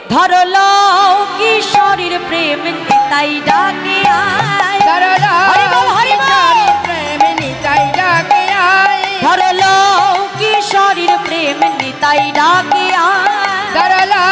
ধরলো কিশোরীর প্রেম নিতাই ডাকে আয়, ধরলো কিশোরীর প্রেম নিতাই ডাকে আয়, ধরলো কিশোরীর প্রেম নিতাই ডাকে আয়, ধরলো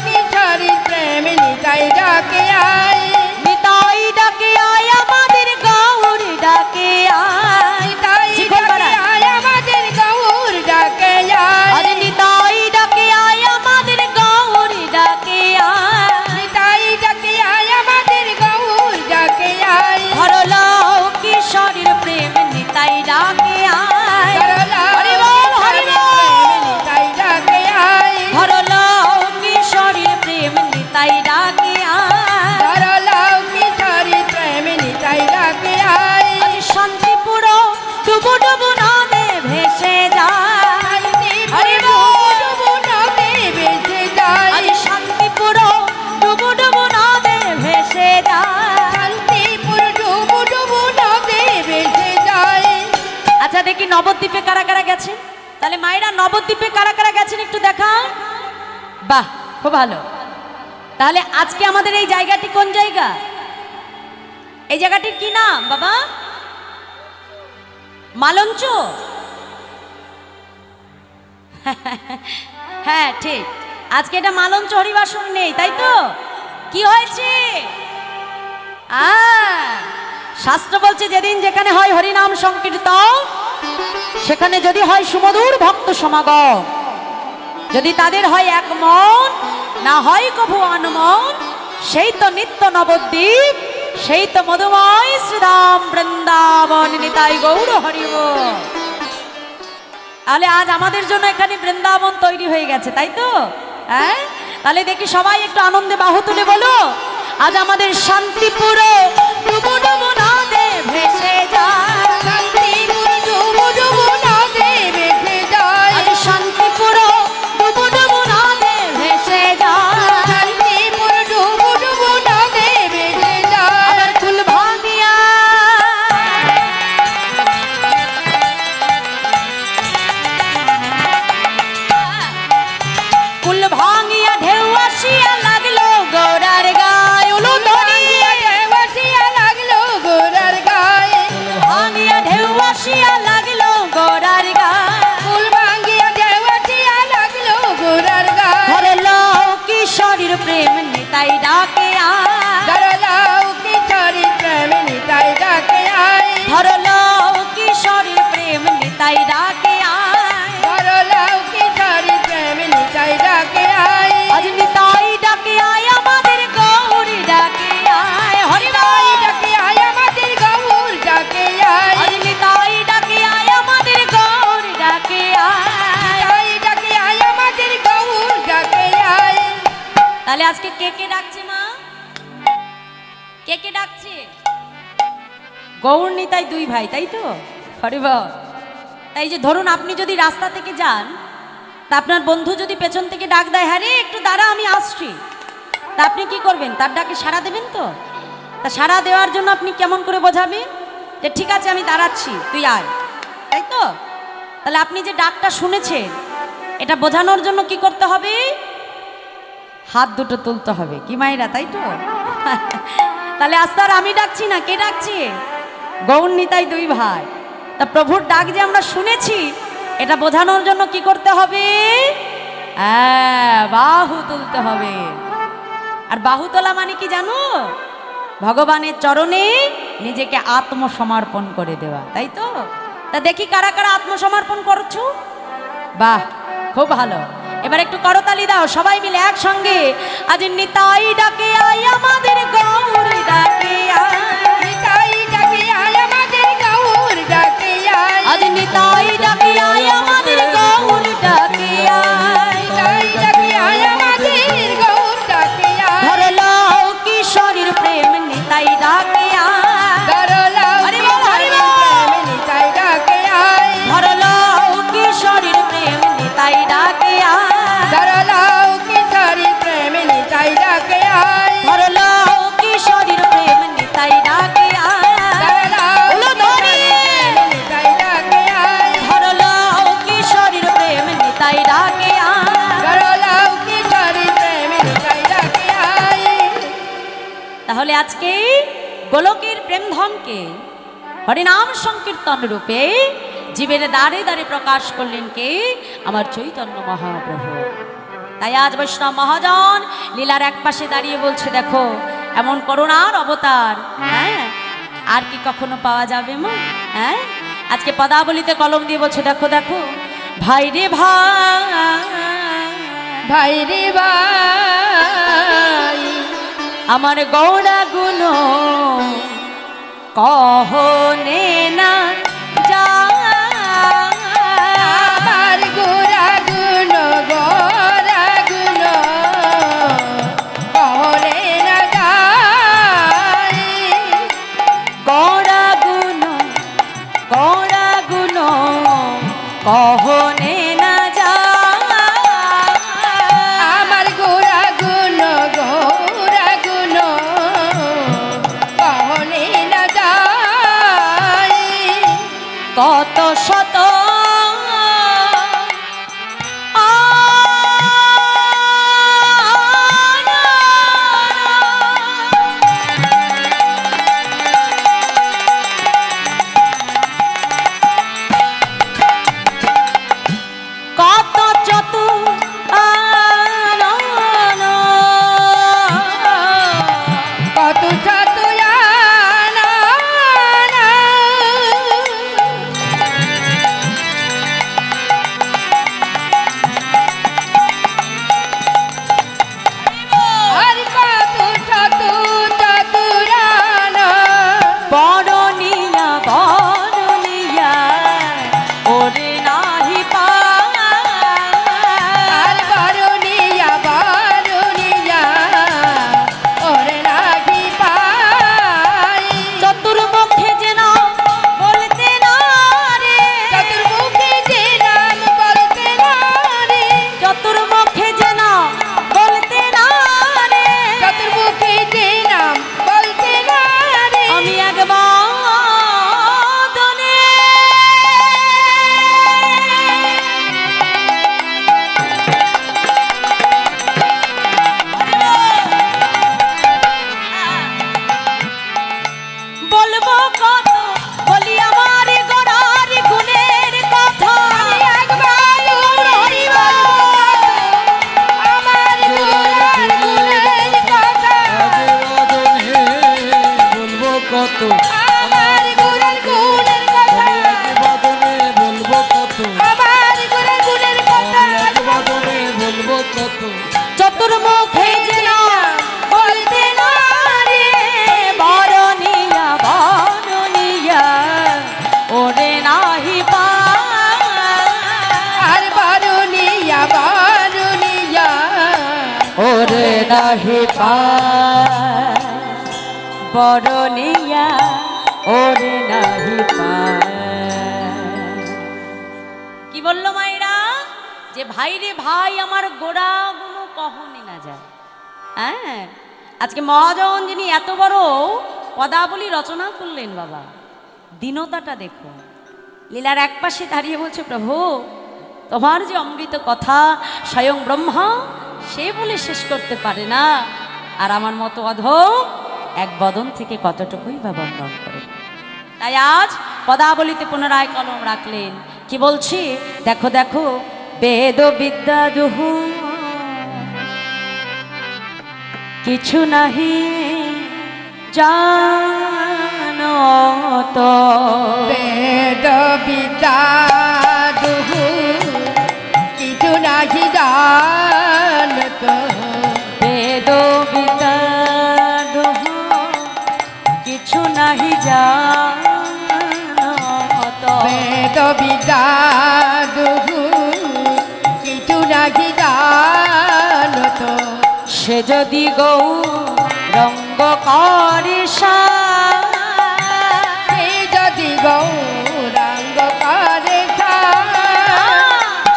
কিশোরীর প্রেম নিতাই ডাকে আয়, নিতাই ডাকে আয় আমাদের গৌর ডাকে আয়, নিতাই ডাকে আয় আমাদের গৌর ডাকে আয়, আরে নিতাই ডাকে আয় আমাদের গৌর ডাকে আয়, নিতাই ডাকে আয় আমাদের গৌর ডাকে আয়, ধরলো কিশোরীর প্রেম নিতাই ডাকে আয়, ধরলো হরি বল হরি কিশোরীর বল, প্রেম নিতাই ডাকে আয়, ধরলো কিশোরীর প্রেম নিতাই ডাকে আয়, ধরলো কিশোরীর প্রেম নিতাই ডাকে আয়, আরে শান্তিপুর ডুবু ডুবু নদে ভেসে যায়, হরি বল, ডুবু নদে ভেসে যায়, আরে শান্তিপুর ডুবু ডুবু নদে ভেসে যায়। শান্তিপুর ডুবু ডুবু নদে ভেসে যায়। আচ্ছা দেখি নবদ্বীপে কারা কারা গেছেন, তাহলে মায়েরা নবদ্বীপে কারা কারা গেছেন একটু দেখান। বাহ খুব ভালো। তাহলে আজকে আমাদের এই জায়গাটি কোন জায়গা, এই জায়গাটির কি নাম বাবা? মালঞ্চ। হ্যাঁ ঠিক, আজকে এটা মালঞ্চ হরিবাসর নেই, তাই তো? কি হয়েছে? শাস্ত্র বলছে যেদিন যেখানে হয় হরিনাম সংকীর্তন, সেখানে যদি হয় সুমধুর ভক্ত সমাগম, যদি তাদের হয় এক মন, না হয় কভু আনমন, সেই তো নিত্য নবদ্বীপ, সেই তো মধুময় শ্রীরাম বৃন্দাবন, নিতাই গৌর হরি বল। তাহলে আজ আমাদের জন্য এখানে বৃন্দাবন তৈরি হয়ে গেছে, তাই তো? হ্যাঁ, তাহলে দেখি সবাই একটু আনন্দে বাহু তুলে বলো, আজ আমাদের শান্তিপুর ডুবু ডুবু নদে ভেসে যায়, শান্তিপুর ডুবু ডুবু নদে ভেসে যায়, আজ শান্তিপুর ডুবু ডুবু নদে ভেসে যায়, শান্তিপুর ডুবু ডুবু নদে ভেসে যায়, আবার কুল ভাঙিয়া কুল ভাঙিয়া ঢেউ আসিয়া লাগলো গৌরার গায়ে, উলু ধরিয়া ঢেউ আসিয়া লাগলো গোরার গায়ে, ভাঙিয়া ঢেউ আসিয়া লাগলো গৌরার গায়ে, ফুল ভাঙ্গিয়া ঢেউ আসিয়া লাগলো গোরার গায়ে, ধরলো কিশোরীর প্রেম নিতাই ডাকে আয়, ধরলো কিশোরীর প্রেম নিতাই ডাকে আয়, ধরলো কিশোরীর প্রেম নিতাই ডাকে আয়, ধরলো কিশোরীর প্রেম নিতাই ডাকে আয়, আজ নিতাই ডাকে আয় আমাদের গৌরী ডাকে আয়, হরি নিতাই বল, ডাকে আয় আমাদের গৌর ডাকে আয়, আজ নিতাই ডাকে আয় আমাদের গৌরী ডাকে আয়। নিতাই ডাকে আয় আমাদের গৌর ডাকে আয়। তাহলে আজকে কে কে ডাকছে মা, কে কে ডাকছে? গৌর নিতাই দুই ভাই, তাই তো? হরি বল। তাই যে ধরুন আপনি যদি রাস্তা থেকে যান, তা আপনার বন্ধু যদি পেছন থেকে ডাক দেয়, হ্যাঁ রে একটু দাঁড়া আমি আসছি, তা আপনি কি করবেন? তার ডাকে সাড়া দেবেন তো? তা সাড়া দেওয়ার জন্য আপনি কেমন করে বোঝাবেন যে ঠিক আছে আমি দাঁড়াচ্ছি তুই আয়, তাই তো? তাহলে আপনি যে ডাকটা শুনেছেন, এটা বোঝানোর জন্য কি করতে হবে? হাত দুটো তুলতে হবে, কি মায়েরা, তাই তো? তাহলে আজ তার আমি ডাকছি না, কে ডাকছে? গৌর নিতাই দুই ভাই। তা প্রভুর ডাক যে আমরা শুনেছি, এটা বোঝানোর জন্য কি করতে হবে? বাহু তুলতে হবে। আর বাহু তোলা মানে কি জানো? ভগবানের চরণে নিজেকে আত্মসমর্পণ করে দেওয়া, তাই তো? তা দেখি কারা কারা আত্মসমর্পণ করছো। বাহ খুব ভালো। এবার একটু করতালি দাও সবাই মিলে একসঙ্গে, আজ নিতাই ডাকে আয় আমাদের গৌর ডাকে আয়, নিতাই ডাকে আয় আমাদের গৌর ডাকে আয়, আজ নিতাই ডাকে আয় আমাদের গৌর ডাকে আয়, নিতাই ডাকে আয় আমাদের গৌর ডাকে আয়, ধরলো কিশোরীর প্রেম নিতাই ডাকে আয়, ধরলো হরি বল, হরি বল। প্রেম নিতাই ডাকে আয়, ধরলো কিশোরীর প্রেম নিতাই ডাকে আয়, ধরলো কিশোরীর প্রেম নিতাই ডাকে আয়, ধরলো কিশোরীর প্রেম নিতাই তাহলে আজকে গোলকের প্রেমধনকে হরিনাম সংকীর্তন রূপে জীবের দ্বারে দ্বারে প্রকাশ করলেন কে? আমার চৈতন্য মহাপ্রভু। তাই আজ বৈষ্ণব মহাজন লীলার এক পাশে দাঁড়িয়ে বলছে, দেখো এমন করুণার অবতার, হ্যাঁ আর কি কখনো পাওয়া যাবে মা? হ্যাঁ, আজকে পদাবলিতে কলম দিয়ে বলছে, দেখো দেখো ভাই রে ভাই, ভাই রে ভাই, আমার গৌরা গুণ কহনে না যা, আমার গোরা গুণ কহলে না যায়। গৌরা গুণ কহনে না যা, আমার গোরা গুণ কহলে না যায়। কত শত কত চতুর কত ছাতুয়ানা আর কত ছাতু চতুরানা। বরণিয়া ওরে নাহি পা, আর বারুনিয়া ওরে লাগি পাই। চতুর্মুখে যেন বলতে না রে, চতুর্মুখে যে নাম বলতে না রে, চতুর্মুখে যেন বলতে না রে, চতুর্মুখে যে নাম বলতে না রে। আমি একবার বলবো কত, বলি আমার গোড়ার গুণের কথা, আমি একবার হরিব আমার গোরার গুণের কথা। বলবো কত, আমার গোরার গুণের কথা, বলবো কত, আমার গোরার গুণের কথা। বলবো কত, চতুর্মুখে যেন বলতে না রে, বরণিয়া ওরে নাহি পা, আর বারুনিয়া ওরে নাহি পা, বরণিয়া ওরে নাহি পা। কি বললো মায়েরা? যে ভাই রে ভাই, আমার গোড়া গুলো কহনে না যায়। হ্যাঁ, আজকে মহাজন যিনি এত বড় পদাবলী রচনা করলেন, বাবা দীনতাটা দেখো। লীলার এক পাশে দাঁড়িয়ে বলছে, প্রভু তোমার যে অমৃত কথা স্বয়ং ব্রহ্মা সে বলে শেষ করতে পারে না, আর আমার মতো অধম এক বদন থেকে কতটুকুই বা বর্ণন করে। তাই আজ পদাবলিতে পুনরায় কলম রাখলেন। কি বলছি? দেখো দেখো বেদ বিদ্যা দুহু কিছু নাহি জানো তো, বেদ বিদ্যা দুহু কিছু নাহি জানত। বেদ বিদ্যা দুহু কিছু নাহি জানো তো, বেদ বিদ্যা দুহু কিছু নাহি জানত। সে যদি গৌরঙ্গ করে সে যদি গৌরাঙ্গ করে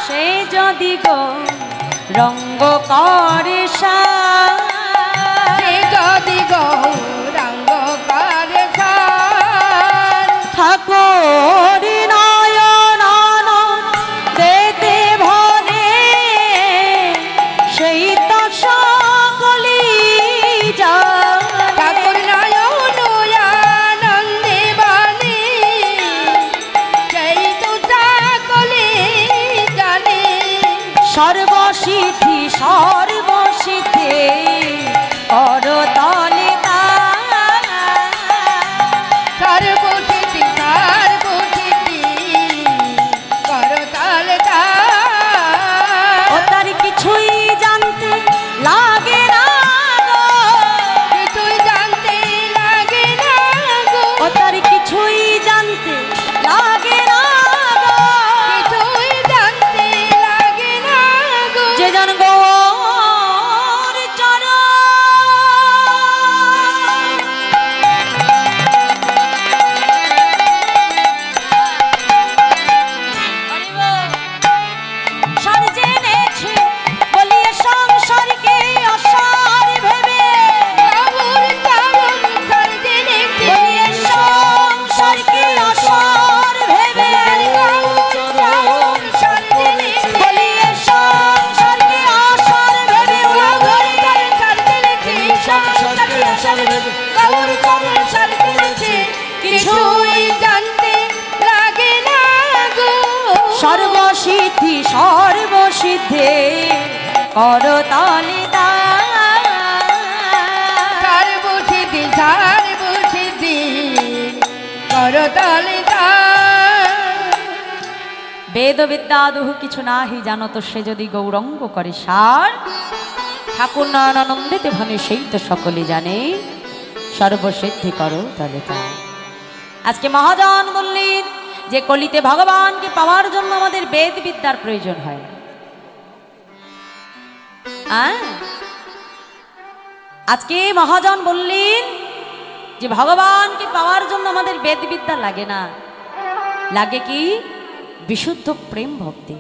সে যদি গৌরঙ্গ করে সে যদি গৌরাঙ্গ করে ঠাকুর নয়ন দেতে ভরে, সেই তো সকলি জানে। ঠাকুর সর্বসিদ্ধি সর্বসিদ্ধি করতলে দান। সর্বসিদ্ধি সর্বসিদ্ধি করতলে দান। ও তার কিছুই জানতে লাগে না গো, কিছুই জানতে লাগে না গো, ও তার কিছুই জানতে লাগে না গো, কিছুই জানতে লাগে না গো। যে জন গৌর চরণ। সার জেনেছে বলিয়ে সংসারকে অসার ভেবে, গৌর চরণ সার জেনেছে, বলিয়ে সংসারকে অসার ভেবে, গৌর চরণ সার জেনেছে, বলিয়ে সংসারকে অসার ভেবে গৌর চরণ সার জেনেছে, সংসারকে অসার ভেবে, গৌর চরণ সার জেনেছে, কিছুই জানতে লাগে না গো। সর্বসিদ্ধি সর্বসিদ্ধে করতলে দান। সর্বসিদ্ধি সর্বসিদ্ধি করতলে দান। বেদ বিদ্যা দুহু কিছু নাহি জানত, সে যদি গৌরঙ্গ করে সার। ঠাকুর নারায়ণানন্দিতে ভানে সেই তো সকলে জানে, সর্বসিদ্ধি করো তলে দান। আজকে মহাজন বললেন যে কলিতে ভগবানকে পাওয়ার জন্য আমাদের বেদ বিদ্যার প্রয়োজন হয় না। আজকে মহাজন বললেন যে ভগবানকে পাওয়ার জন্য আমাদের বেদ বিদ্যা লাগে না, লাগে কি বিশুদ্ধ প্রেম ভক্তি।